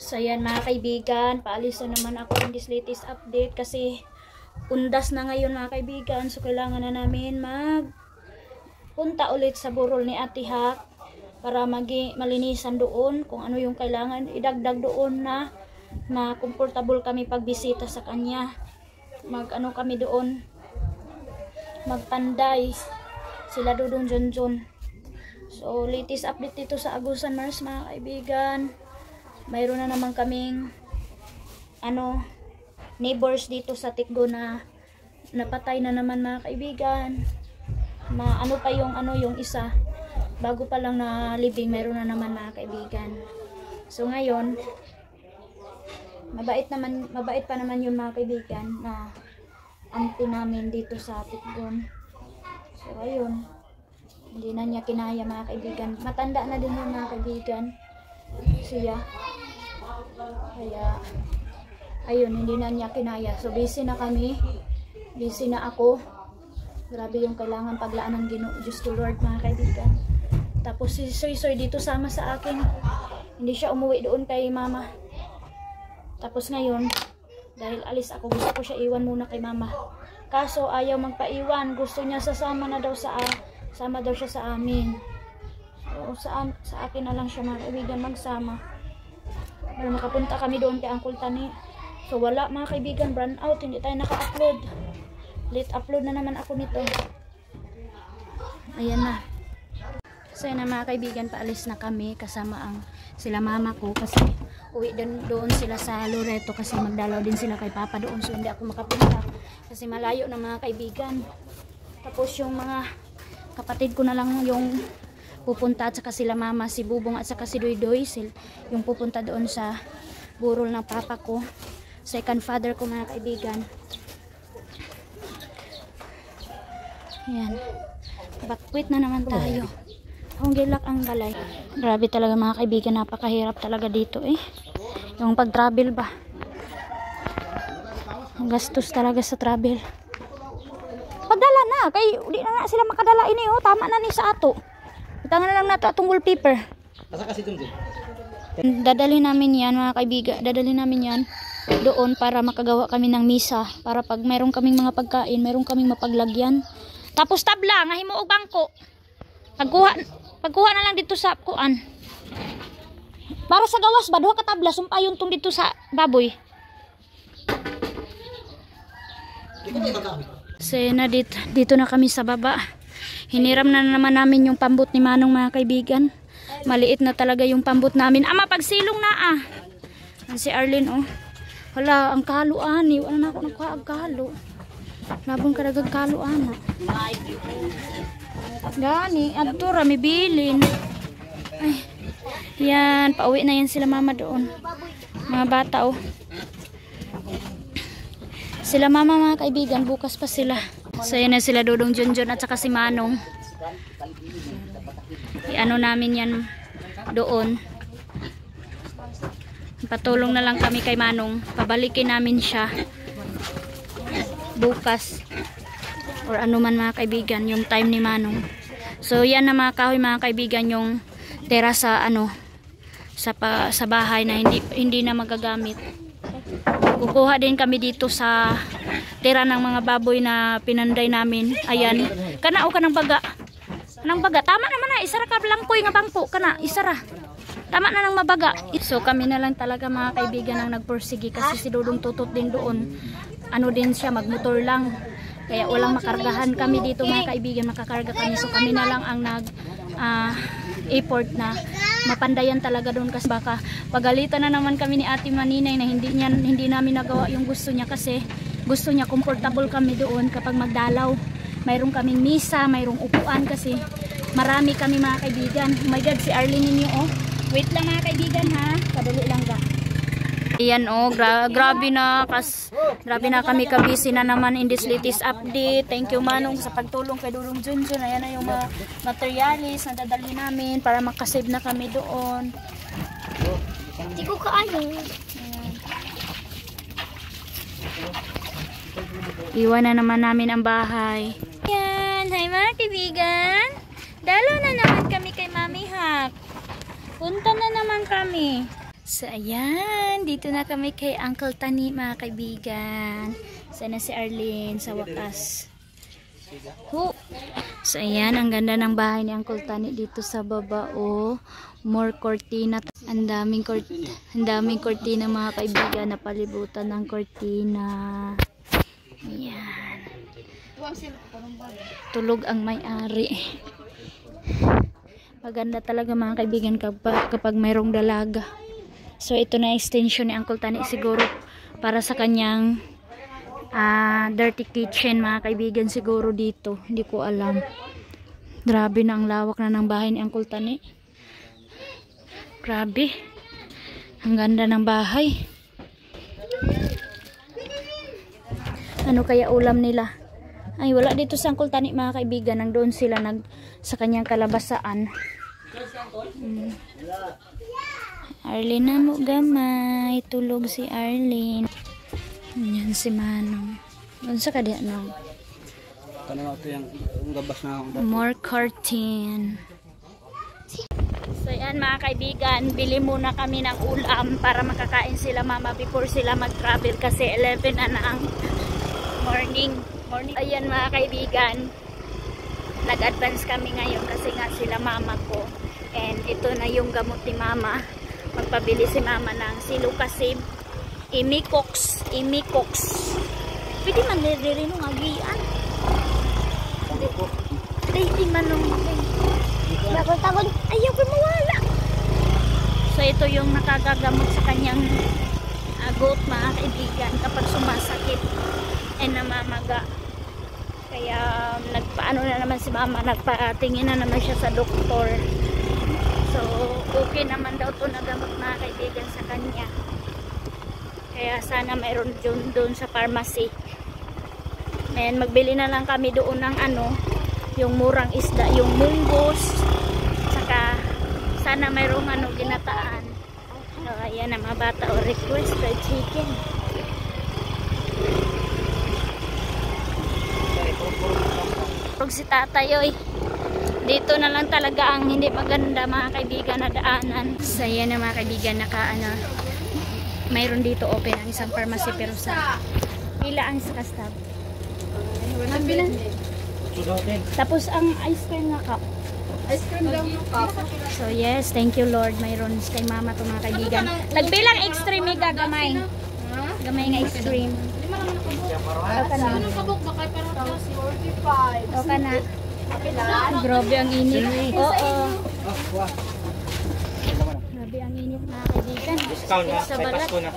So yan mga kaibigan, paalis na naman ako in this latest update kasi undas na ngayon mga kaibigan. So kailangan na namin punta ulit sa burol ni Ate Hak para malinisan doon kung ano yung kailangan idagdag doon na comfortable kami pagbisita sa kanya. Mag-ano kami doon, magpanday sila Dudong Junjun. So latest update dito sa Agusan Mars mga kaibigan. Mayroon na naman kaming neighbors dito sa Tikgo na napatay na naman mga kaibigan. Ano pa yung isa bago pa lang na living, mayroon na naman mga kaibigan. So ngayon mabait pa naman yung mga kaibigan na auntie namin dito sa Tikgon. So ayun, hindi na niya kinaya mga kaibigan, matanda na din yung mga kaibigan siya, kaya ayun, hindi na niya kinaya. So busy na kami, busy na ako. Grabe yung kailangan paglaan ng Ginoo, Diyos ko Lord mga kaibigan. Tapos si Soy dito sama sa akin, hindi siya umuwi doon kay mama. Tapos ngayon, dahil alis ako, gusto ko siya iwan muna kay mama. Kaso ayaw magpaiwan, gusto niya sama daw siya sa amin. So sa akin na lang siya mga kaibigan magsama. Para makapunta kami doon kay Uncle Tani. So wala mga kaibigan, brand out, hindi tayo naka-upload. Late upload na naman ako nito. Ayan na. So yun na mga kaibigan, paalis na kami kasama sila mama ko kasi uwi doon sila sa Loreto kasi magdalaw din sila kay papa doon. So hindi ako makapunta kasi malayo na mga kaibigan. Tapos yung mga kapatid ko na lang yung pupunta at saka sila mama, si Bubong at saka si Doydoy yung pupunta doon sa burol ng papa ko, second father ko mga kaibigan. Yan, bakwit na naman tayo. Ang gilak ang balay. Grabe talaga mga kaibigan, napakahirap talaga dito yung pag-travel ba, ang gastos talaga sa travel. Padala na kay di na sila makadala ini tama na ni sa ato. Itangan na lang nato atong wallpaper. Asa kasi dun? Dadali namin yan mga kaibigan, dadali namin yan doon para makagawa kami ng misa, para pag mayroon kaming mga pagkain, mayroon kaming mapaglagyan. Tapos tabla nga himuog bangko. Pagkuha na lang dito sa kuan. Para sa gawas ba duha ka tabla sumpayon tong dito sa baboy. So na dito na kami sa baba. Hiniram na naman namin yung pambot ni Manong mga kaibigan. Maliit na talaga yung pambot namin. Ama pagsilong na Si Arlene Hala, ang kaluan wala na ako nagkaagkalo. Labong karagag kaluan Gani, adto ra may bilin. Ay. Yan, pauwi na yan sila mama doon. Mga bata Sila mama mga kaibigan, bukas pa sila. So yan na sila Dudong Junjun at saka si Manong. Iano namin yan doon. Patulong na lang kami kay Manong. Pabalikin namin siya bukas. Or ano man mga kaibigan, yung time ni Manong. So yan na mga kahoy mga kaibigan, yung tera sa sa bahay na hindi na magagamit. Kukuha din kami dito sa tira ng mga baboy na pinanday namin. Ayan. Kana kanang baga. Kanang baga. Tama naman na. Isara ka blangkoy nga bangko. Kana. Isara. Tama na nang mabaga. So kami na lang talaga mga kaibigan ang nagpursige kasi si Dudong Tutot din doon. Ano din siya, magmotor lang. Kaya walang makargahan kami dito mga kaibigan. Makakarga kami. So kami na lang ang effort na mapandayan talaga doon kasi baka pagalitan na naman kami ni Ate Maninay na hindi namin nagawa yung gusto niya kasi gusto niya comfortable kami doon kapag magdalaw. Mayroon kaming misa, mayroong upuan kasi marami kami mga kaibigan. Oh my God, si Arlene ninyo Wait lang mga kaibigan ha. Kadali lang ga. Ayan grabe na kami kabisi na naman in this latest update. Thank you Manong sa pagtulong kay Dudong Junjun. Ayan na yung mga materialis na dadali namin para makasave na kami doon. Hindi ko kaayo. Iwan na naman namin ang bahay. Ayan, hi mga kaibigan. Dalo na naman kami kay Mami Hak. Punta na naman kami. So, ayan. Dito na kami kay Uncle Tani, mga kaibigan. Sana si Arlene sa wakas. So, ayan. Ang ganda ng bahay ni Uncle Tani dito sa baba. Oh, more cortina. Ang daming cortina, mga kaibigan, na palibutan ng cortina. Ayan. Tulog ang may-ari. Maganda talaga, mga kaibigan, kapag mayroong dalaga. So ito na extension ni Uncle Tani siguro para sa kanyang dirty kitchen, mga kaibigan, siguro dito. Hindi ko alam. Grabe na ang lawak na ng bahay ni Uncle Tani. Grabe. Ang ganda ng bahay. Ano kaya ulam nila? Ay, wala dito sa Uncle Tani, mga kaibigan. Nandun sila sa kanyang kalabasaan. Arlene na mo gamay. Tulog si Arlene. Yan si Manong. Unsa ka diya, no? More curtain. So yan, mga kaibigan, bili muna kami ng ulam para makakain sila mama before sila mag-travel kasi 11 na ang morning. Ayan, mga kaibigan, nag-advance kami ngayon kasi nga sila mama ko, and ito na yung gamot ni mama. Magpabili si mama ng Silucasib, Imikox. Pwede man rin nung agian. Hindi man nung tagon. Ayaw ko mawala. So ito yung nakagagamot sa kanyang goat, mga kaibigan, kapag sumasakit and namamaga. Kaya nagpaano na naman si mama, nagpatingin na naman siya sa doktor. So okay naman daw to na gamot, mga kaibigan, sa kanya. Kaya sana mayroon doon sa pharmacy. And magbili na lang kami doon ng yung murang isda, yung munggos, saka sana mayroong ginataan. So ayan na, mga bata, o request fried chicken. Si tatay, oy. Dito na lang talaga ang hindi maganda, mga kaibigan, na daanan. So yan na, mga kaibigan, mayroon dito open ang isang pharmacy, pero sa pila ang sa kastab. Tapos ang ice cream na cup. Ice cream lang yung cup. So yes, thank you Lord, mayroon kay mama to, mga kaibigan. Nagbilang extreme ga gamay. Gamay nga extreme. Okay na. Okay na. Grabe ang init. Oo. Grabe ang init, mga kaibigan. Discount na, sa may balat. Pasko na.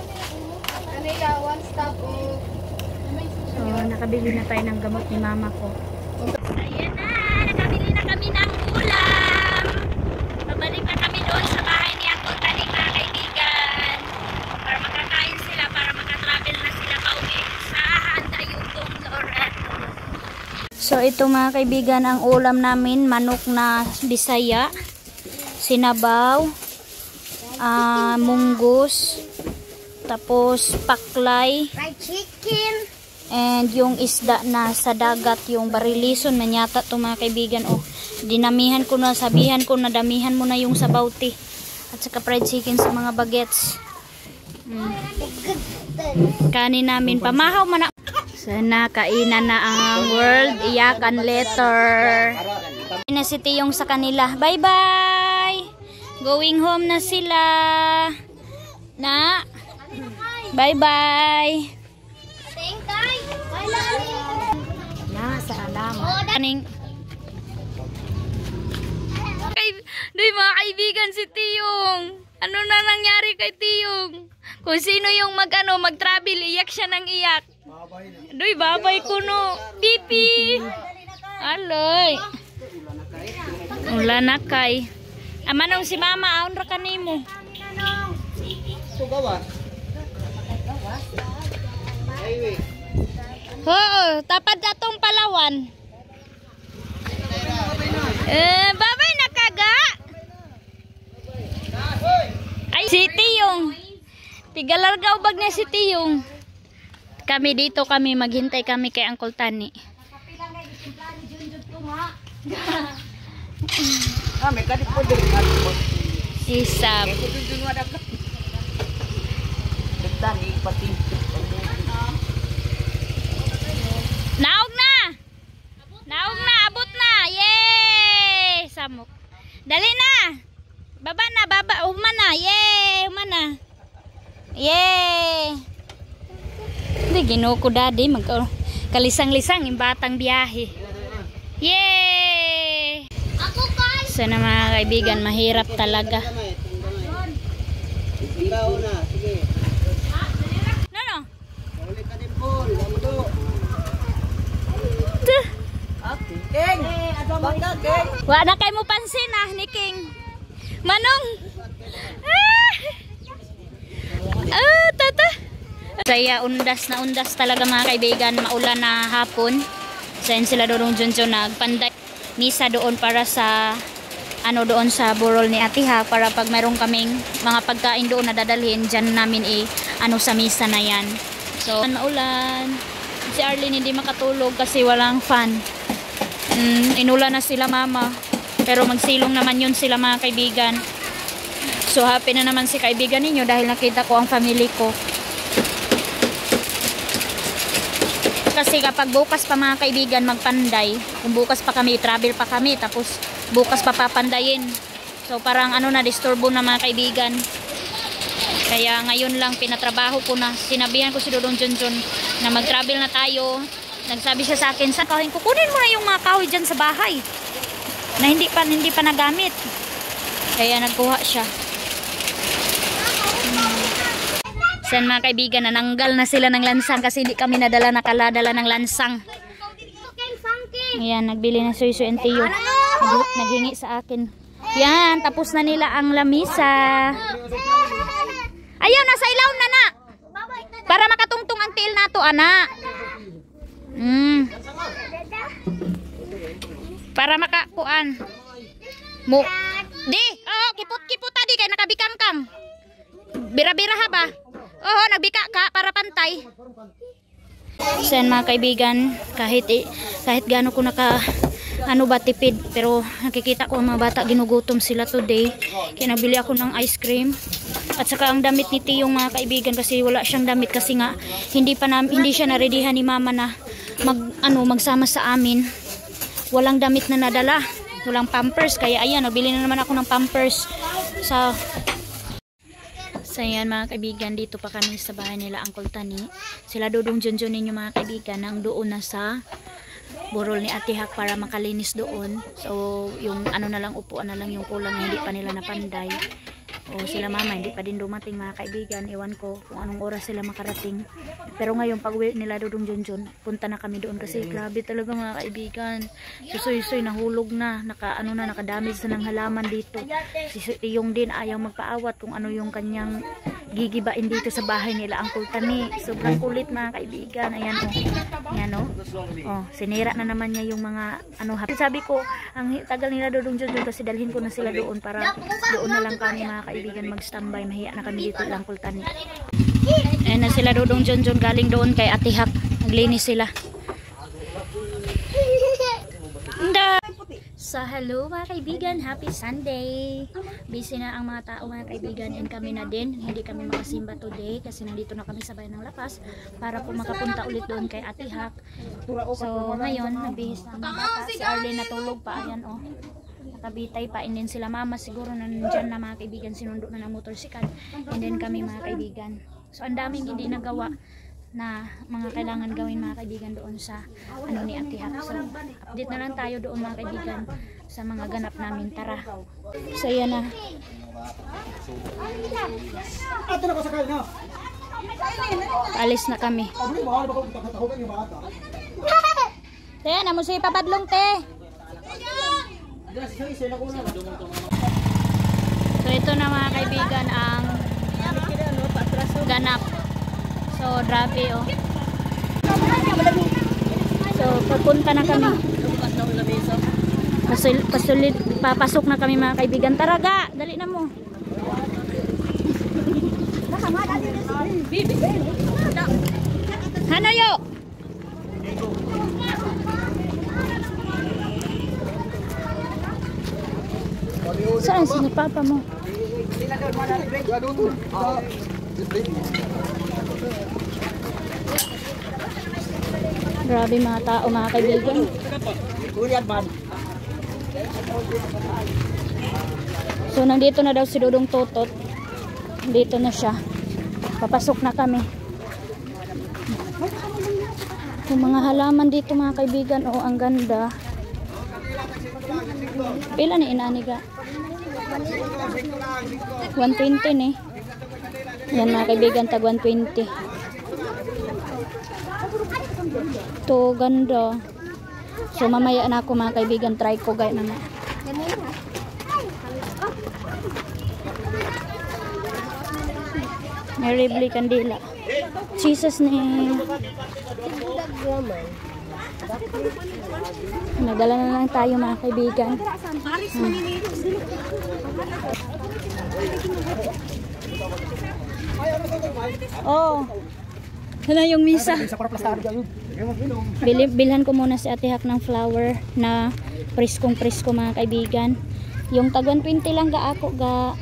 One stop. So, nakabili na tayo ng gamot ni mama ko. Ayan na, nakabili na kami ng ulam. Pabalik na kami doon sa bahay ni Uncle Tani, mga kaibigan. Para makakain sila, para makatravel na sila pauwi sa Handa Yugong Loreto. So, ito, mga kaibigan, ang ulam namin, manok na Bisaya, sinabaw, munggus, tapos paklay, Fried chicken. and yung isda na sa dagat, yung barilison man yata to, mga kaibigan. Oh, dinamihan ko na, sabihan ko na damihan mo na yung sabawti at saka fried chicken sa mga bagets. Kanin namin pamahaw man na. Sana kainan na ang world iyakan letter. Na si Tiyong sa kanila. Bye bye. Going home na sila. Na. Bye bye. Nasa alam. Kaning. Doy, mga kaibigan, si Tiyong. Ano na nangyari kay Tiyong? Kung sino yung mag-travel, iyak siya ng iyak. Doy, babay ko no. Pipi. Aloy. Ula na kay. Amanong si mama, aon ra kanimo. Sugawa. Oo, tapad atong Palawan. Babay na kaga. Ay, si Tiyong. Tigalargaw bag na si Tiyong. Kami dito, maghintay kami kay Uncle Tani. May kadip po din. Isap. Naog na! Naog na! Abot na! Yay! Samok. Dali na! Baba na! Baba! Uma na! Yay! Uma na! Yay! Hindi, ginoo ko daddy. Kalisang-lisang yung batang biyahe. Yay! Ako kay. Sana mga kaibigan, mahirap talaga. Ikaw na, sige. No, no. Huli ka din po, lamdo. Tuh. King! Bangga, King! Wala na kayo mo pansin ni King. Manong! Ah! Ah, tata! Saya undas na undas talaga mga kaibigan. Maulan na hapon. Sayan sila doon Junjun nagpanday. Misa doon para sa ano doon sa burol ni Ate Ha para pag mayroon kaming mga pagkain doon na dadalhin dyan namin ano sa misa na yan. So maulan. Si Arlene hindi makatulog kasi walang fan. Inulan na sila mama. Pero magsilong naman yun sila mga kaibigan. So happy na naman si kaibigan ninyo dahil nakita ko ang family ko. Kasi kapag bukas pa mga kaibigan magpanday, kung bukas pa kami, travel pa kami, tapos bukas pa papandayin. So parang ano na, disturbo na mga kaibigan. Kaya ngayon lang pinatrabaho ko na. Sinabihan ko si Dodong Junjun na mag-travel na tayo. Nagsabi siya sa akin, sa kahoy, kukunin mo na yung mga kahoy dyan sa bahay na hindi pa nagamit. Kaya nagkuha siya. Sen mga kaibigan, nananggal na sila ng lansang kasi hindi kami nakaladala ng lansang. Ayan, nagbili na Suy and Tiyo. Naghingi sa akin. Yan, tapos na nila ang lamisa. Ayaw, nasa ilaw na na. Para makatungtong ang tiil na to, ana. Para makakuan. Mo. Di, oh, kipot-kipot tadi kay nakabikangkang. Bira-bira ha ba? Oo, nagbika ka para pantay. Sen mga kaibigan, kahit gaano ko tipid, pero nakikita ko ang mga bata ginugutom sila today. Kaya nabili ako ng ice cream. At saka ang damit ni Tiyong mga kaibigan kasi wala siyang damit kasi nga hindi siya naredyhan ni mama na magsama sa amin. Walang damit na nadala. Walang pampers kaya ayan, nabili na naman ako ng pampers sa ayan mga kaibigan, dito pa kami sa bahay nila Uncle Tani. Sila Dodong Junjun ninyo mga kaibigan ang doon na sa burol ni Ate Hak para makalinis doon. So yung ano na lang, upuan na lang yung kulang na hindi pa nila napanday. O sila mama hindi pa din dumating mga kaibigan. Ewan ko kung anong oras sila makarating. Pero ngayon pag uwi nila Dodong Junjun, punta na kami doon kasi grabe talaga mga kaibigan. Susoy-soy nahulog na, nakadamage na ng halaman dito. Si Tiyong din ayaw magpaawat kung ano yung kanyang gigibain dito sa bahay nila Uncle Tani. Sobrang kulit mga kaibigan. Ayan o. Ayan o. Oh, sinira na naman niya yung mga sabi ko, ang tagal nila Dodong Junjun kasi dalhin ko na sila doon para doon na lang kami mga kaibigan mag-standby. Mahiya na kami dito lang Uncle Tani. Ayan na sila Dodong Junjun galing doon kay Ate Hak. Naglinis sila. So hello mga kaibigan, happy Sunday. Busy na ang mga tao mga kaibigan and kami na din. Hindi kami makasimba today kasi nandito na kami sa bayan ng Lapas para po makapunta ulit doon kay Ate Hak. So ngayon, nabihis na mga bata. Si Arlene natulog pa, ayan o. Nakabitay pa and then sila mama siguro nandyan na mga kaibigan, sinundo na ng motorsikal and then kami mga kaibigan. So ang daming hindi nagawa na mga kailangan gawin mga kaibigan doon sa ni Ate Hak. So update na lang tayo doon mga kaibigan sa mga ganap namin. Tara. So yan na. Alis na kami. Te, namo si papadlong te. So ito na mga kaibigan ang ganap. So, grabe oh. So, papunta na kami. Papasok na kami mga kaibigan. Taraga, dali na mo. Hanayo! Saan si papa mo? Grabe mga tao, mga kaibigan. So nandito na daw si Dudong Totot. Dito na siya. Papasok na kami. Yung mga halaman dito mga kaibigan, oh ang ganda. Pila ni inaniga? 120 ni. Yan mga kaibigan, tag 120. To ganda. So mamaya na ako mga kaibigan, try ko gaya na. Mary Bly Candila. Jesus ni. Nagdala na lang tayo mga kaibigan. Oh. Ano yung misa? Bilhan ko muna si Ate Hak ng flower na priskong-prisko mga kaibigan. Yung tag 120 lang ga ako ga.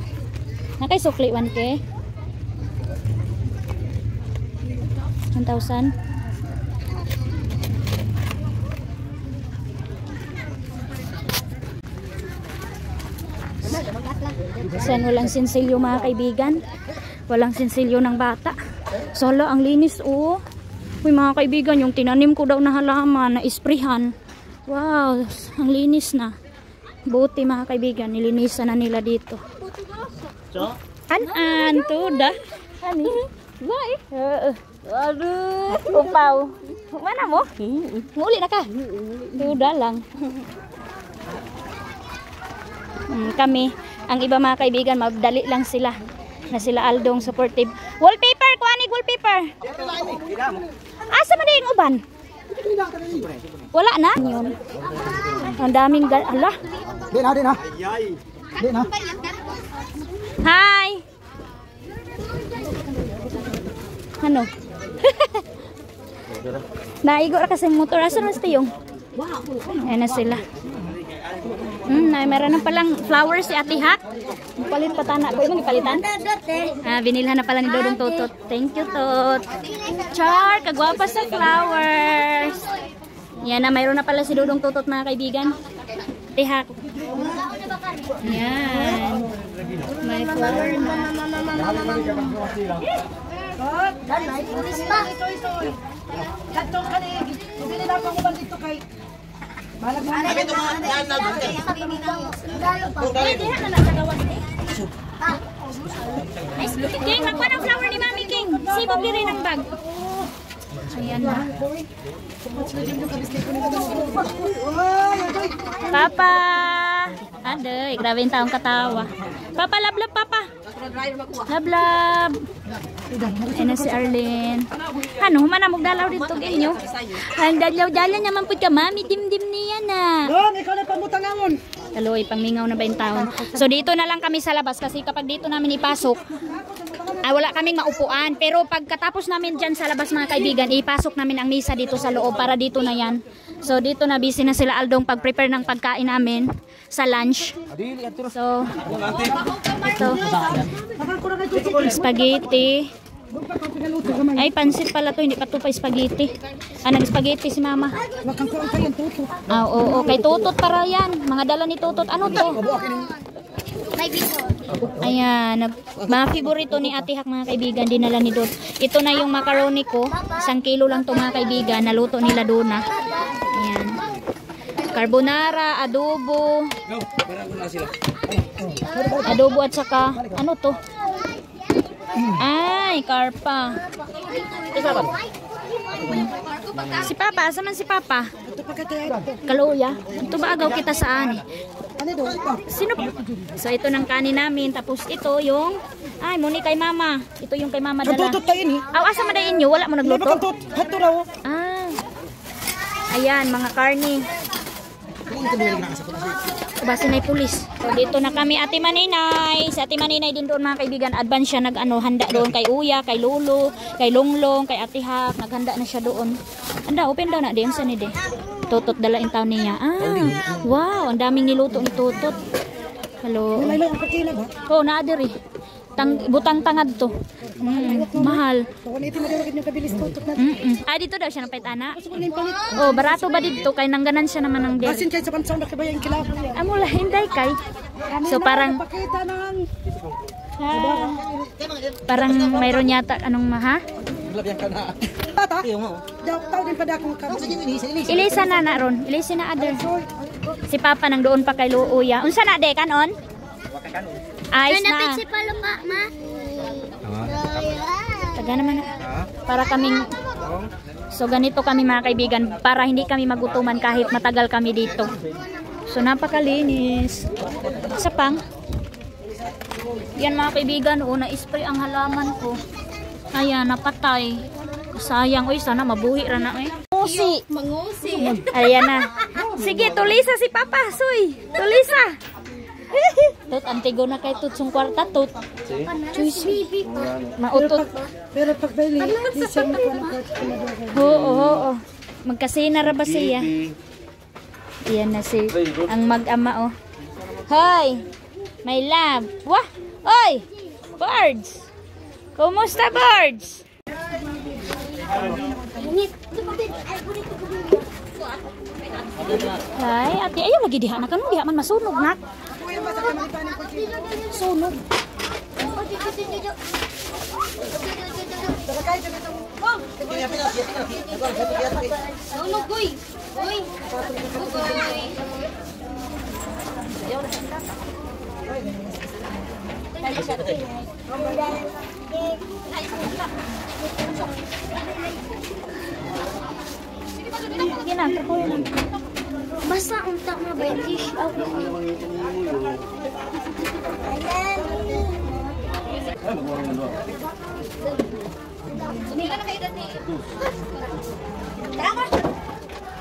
Nakay sukli 1K. 1,000. Sen walang sinsilyo mga kaibigan. Walang sinsilyo ng bata. Solo ang linis oh. Uy mga kaibigan, yung tinanim ko daw na halaman na isprihan. Wow, ang linis na. Buti mga kaibigan, nilinisan na nila dito. An tuda. Ani? Why? Aduh, upaw. Mana mo? Muli na ka. Tuda lang. Kami, ang iba mga kaibigan, madali lang sila. Na sila Aldong supportive. Wallpaper, kuanig wallpaper. Asa man yung uban? Wala na. Yun. Ang daming ala. Di na. Di na. Hi. Ano? Naigo ra kasi motor. Asa na sa yung? Ayan na sila. Meron na palang flowers si Ate Hak. Palit pa tana ko. Ibang ipalitan? Binilhan na pala ni Dudong Totot. Thank you, Tot. Char, kagwapa sa flowers. Yan na, mayroon na pala si Dudong Totot mga kaibigan. Ate Hak. Yan. May flower na. King, magpa ng flower ni Mami King. Sibog din rin ang bag. Ayan na. Papa. Aday, grabe yung taong katawa. Papa, love, Papa. Love. Ayan na si Arlene. Ano, humana magdalaw dito ganyo. Ang dalaw-dalaw naman po ka, Mami. Dim-dim niya na. Ikaw na pamutangamon. Taloy, pangmingaw na ba yung taon? So dito na lang kami sa labas kasi kapag dito namin ipasok, wala kaming maupuan. Pero pagkatapos namin dyan sa labas mga kaibigan, ipasok namin ang misa dito sa loob para dito na yan. So dito na busy na sila Aldong pag-prepare ng pagkain namin sa lunch. So ito, spaghetti. Ay, pansit pala to, hindi pa to pa spaghetti. Nag-spaghetti si Mama. Oo, kay Tutot para yan. Mga dala ni Tutot. Ano to? Ayan, mga favorito ni Ate Hak mga kaibigan, dinala ni Dot. Ito na yung macaroni ko. 1 kilo lang to mga kaibigan, naluto nila doon na. Ayan. Carbonara, adobo. Adobo at saka, ano to? Ay, karpa. Si Papa, asa man si Papa? Kaluya. Ito ba agaw kita saan eh? Sino? So ito ng kanin namin. Tapos ito yung, ay muni kay Mama. Ito yung kay Mama dala. Asa man dayin nyo? Wala mo nagluto? Ayan, mga karni. Base na pulis. So dito na kami Ate Maninay. Si Ate Maninay din doon mga kaibigan. Advance siya handa doon kay Uya, kay Lolo, kay Longlong, kay Ate Hak. Naghanda na siya doon. Anda, open daw na din sa ni de. Tutot dala in taon niya. Wow, ang daming niluto ni Tutot. Hello. Oh, na diri. butang tangad to. Mahal. Kung ito maduragin yung kabilis ko. Ay, dito daw siya napait ana. Oh, barato ba dito? Kay nangganan siya naman ng Asin kayo sa bansang nakabayang kilaw. Amula, hinday kay. So parang Pakita ng... parang mayroon yata anong maha? Tata? Tao din pa da akong kamo. Ilisa na na ron. Ilisa na other. Si Papa nang doon pa kay Luuya. Unsa na de kanon? Ayos na. Si Paloma, ma. Taga naman na. Para kaming so ganito kami mga kaibigan para hindi kami magutuman kahit matagal kami dito. So napakalinis. Isa pang. Yan mga kaibigan, na-spray ang halaman ko. Ayan, napatay. Sayang, uy, sana mabuhi ra na eh. Mangusi. Mangusi. Ayan na. Sige, tulisa si Papa, Soy. Tulisa. Tut, antigo na kay Tut sung kwarta, Tut. Chuy, mautot. Pero pag bali, di siya makuha ng Oo. Magkasina ra ba siya? Ayan na si ang mag-ama, oh. Hoy, my love. Wah, oy, birds. Kumusta, birds? Ay, ate, ayaw lagi diha na kanong diha man masunog nak. Sunog. Sunog, goy. Goy. Sige na, kakuha na. Basta untak na ba yung dish out?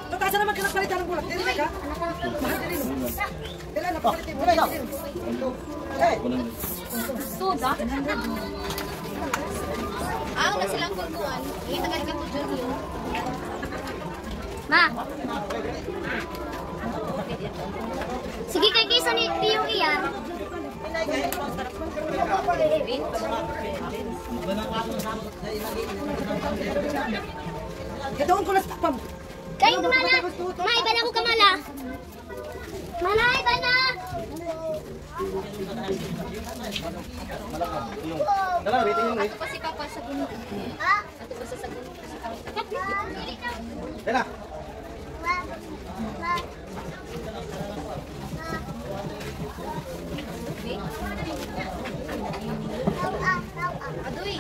Ito kasi naman kinapalitan ng bulak. Dili ka? Mahal din. Dili na palitin. Dili ka? Suda? Na silang kuntuan. Kita ka po dyan yun. Ma! Sige, kay kisa ni Tio iyan. Gadaon ko na sa tapam. Kayo kumala. May, iba na ko kamala. Mala, iba na. Ato pa si Papa sa guno. Ato pa sa guno. Dila. Adoy.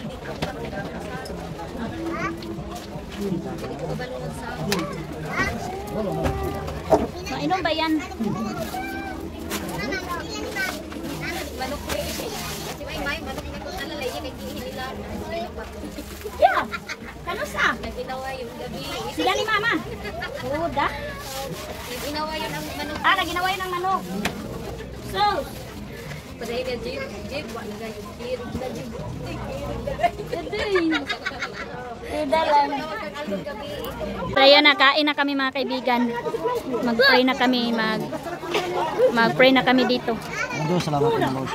Mainom ba yan? Manok ko eh. Si May, manok na kung alalay niya, nagkihililan. Yeah! Kanusta? Nag-inawa yung gabi. Sila ni Mama. Suda? Nag-inawa yun ang manok. Naginawa yun ng manok. So, Paday na jeep, wala na yung jeep. suda lang. So, yun na, kain na kami mga kaibigan. Mag-pray na kami, mag-pray na kami dito. Ando, salamat po Lord.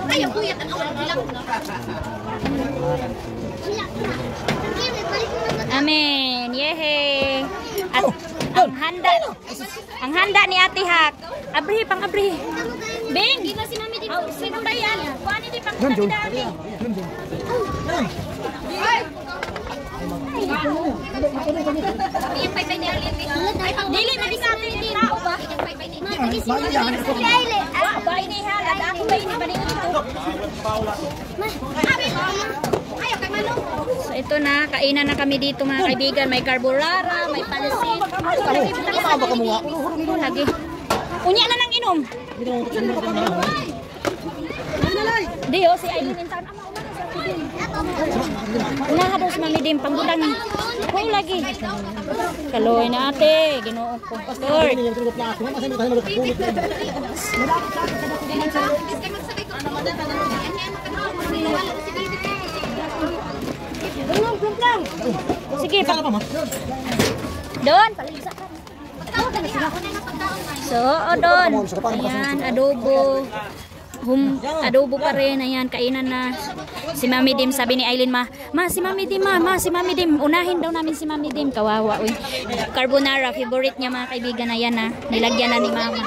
Ay, ang kuyat, ang awal bilang. Amen. Yehe. At ang handa ni Ate Hak. Abri, pang abri. Bing, Di ba si Mami dito? sino ba yan? Kuha ni di pang dami. Yung pay-pay ni Alin. Dili na di sa atin din. Tao ba? Yung pay-pay ni Ba ini halad ako ba ini balik dito. Ayaw kay Manong. So ito na, kainan na kami dito mga kaibigan. May carbonara, may pansit. Lagi. Unya na nang inom. Di si Aileen in town. Unaha daw si Mami Dim, panggutang. Hoy lagi. Kaloy na ate, ginoo ko. Lord. Sige, pa. Doon, paligsa ka. So, doon. Ayan, adobo. Adobo pa rin. Ayan, kainan na. Si Mami Dim, sabi ni Aileen, si Mami Dim, si Mami Dim. Unahin daw namin si Mami Dim. Kawawa, uy. Carbonara, favorite niya mga kaibigan. Ayan na, nilagyan na ni Mama.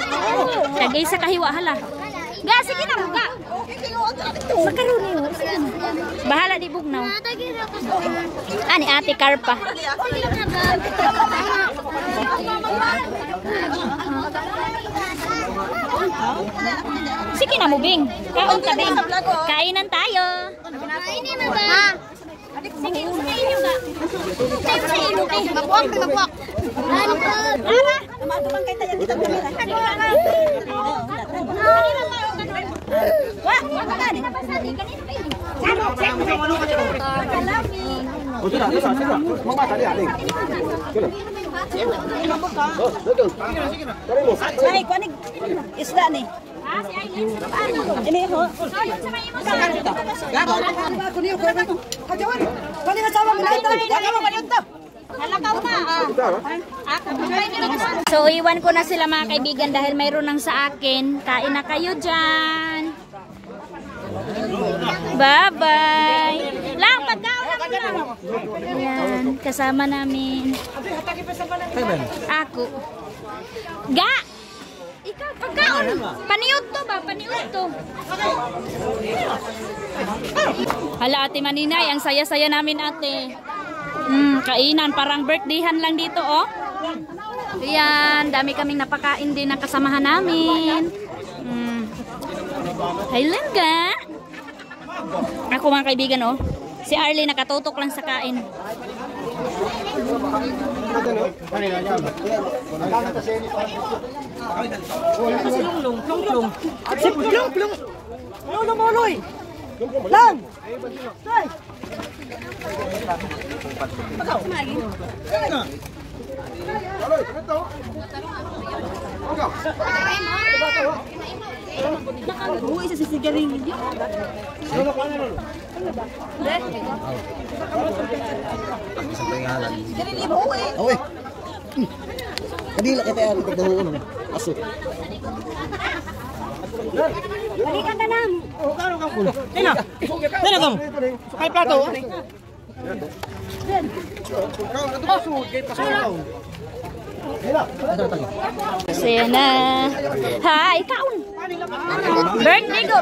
Tagay sa kahiwa, hala. Ga, sige na, ga. Sa karuni, bahala di bugnaw. Ani, Ate Carpa. Sige na mo, Bing. Kaon ka, Bing. Kainan tayo. Kainin na ba? Sige, sa inyo ba? Tayo sa inyo, Bing. Mabuak, mabuak. Ano ba? Tumang kayo tayo dito. Wah, makakani. Ay, kuanig isda ni. Ini ho. So, iwan ko na sila mga kaibigan dahil mayroon nang sa akin. Kain na kayo dyan. Bye-bye. Lang, pagkaon na lang. Ayan, kasama namin. Ako. Ga! Ikaw, pagkaon. Paniud to ba? Paniud to. Hala, Ate Maninay, ang saya-saya namin, ate. Kainan, parang birthdayhan lang dito, oh. Ayan, dami kaming napakain din ng kasamahan namin. Highland ka? Ako mga kaibigan, oh. Si Arlie nakatutok lang sa kain. Lang! Uy, isa si sigarilyo. Sigarilyo mo, uy. Uy. Kadila kita yan, pagdahuon mo. Aso. Balikan ka lang. Tena kamu. Sukay plato. Saya na. Hi, kaon.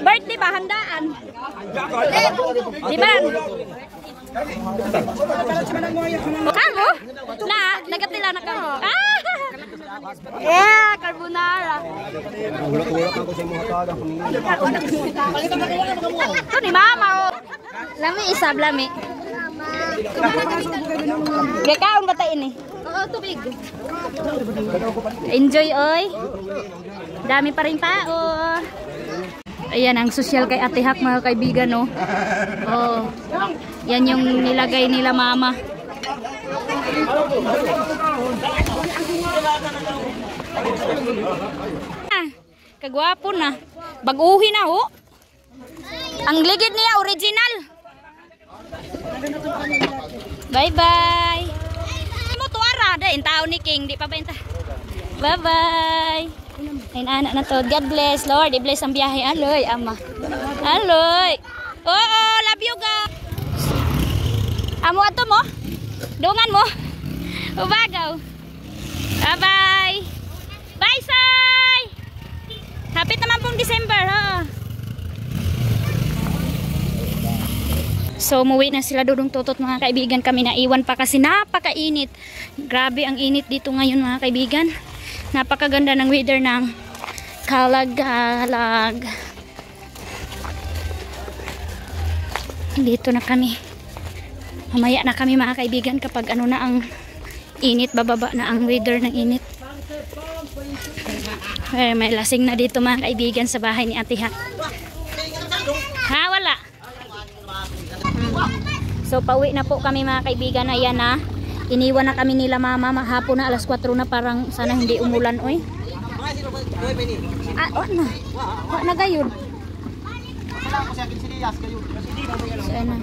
Birthday ba? Handaan. Di ba? Kamu? Na, nagatila na kamu. Yeah, carbonara. Ito ni Mama, oh. Lami, isa, lami. Gakaon ba tayo ini? Oo, tubig. Enjoy, oy. Dami pa rin tao. Ayan ang social kay Ate Hak, mga kaibigan, no. Oh. Yan yung nilagay nila Mama. Kagwapo na. Baguhin na, oh. Ang ligid niya original. Bye-bye. Mo tuara dain tao ni King, di pa ba inta. Bye-bye. Ay anak na to. God bless, Lord. I-bless ang biyahe. Aloy, ama. Aloy. Oo, love you guys. Amo ato mo? Dungan mo? Ubagaw. Bye-bye. Bye, Say. Hapit naman pong December, ha? So, umuwi na sila dudong tutot, mga kaibigan. Kami naiwan pa kasi napakainit. Grabe ang init dito ngayon, mga kaibigan. Napakaganda ng weather ng Kalag-Kalag. Dito na kami. Mamaya na kami, mga kaibigan, kapag ano na ang init, bababa na ang weather ng init. May lasing na dito, mga kaibigan, sa bahay ni Ate Hak. Ha, wala. So, pauwi na po kami, mga kaibigan. Ayan na. Iniwan na kami nila Mama. Mahapon na, alas 4 na, parang sana hindi umulan, oy. Ah, wala na. Wala na gayon. So, ayan na.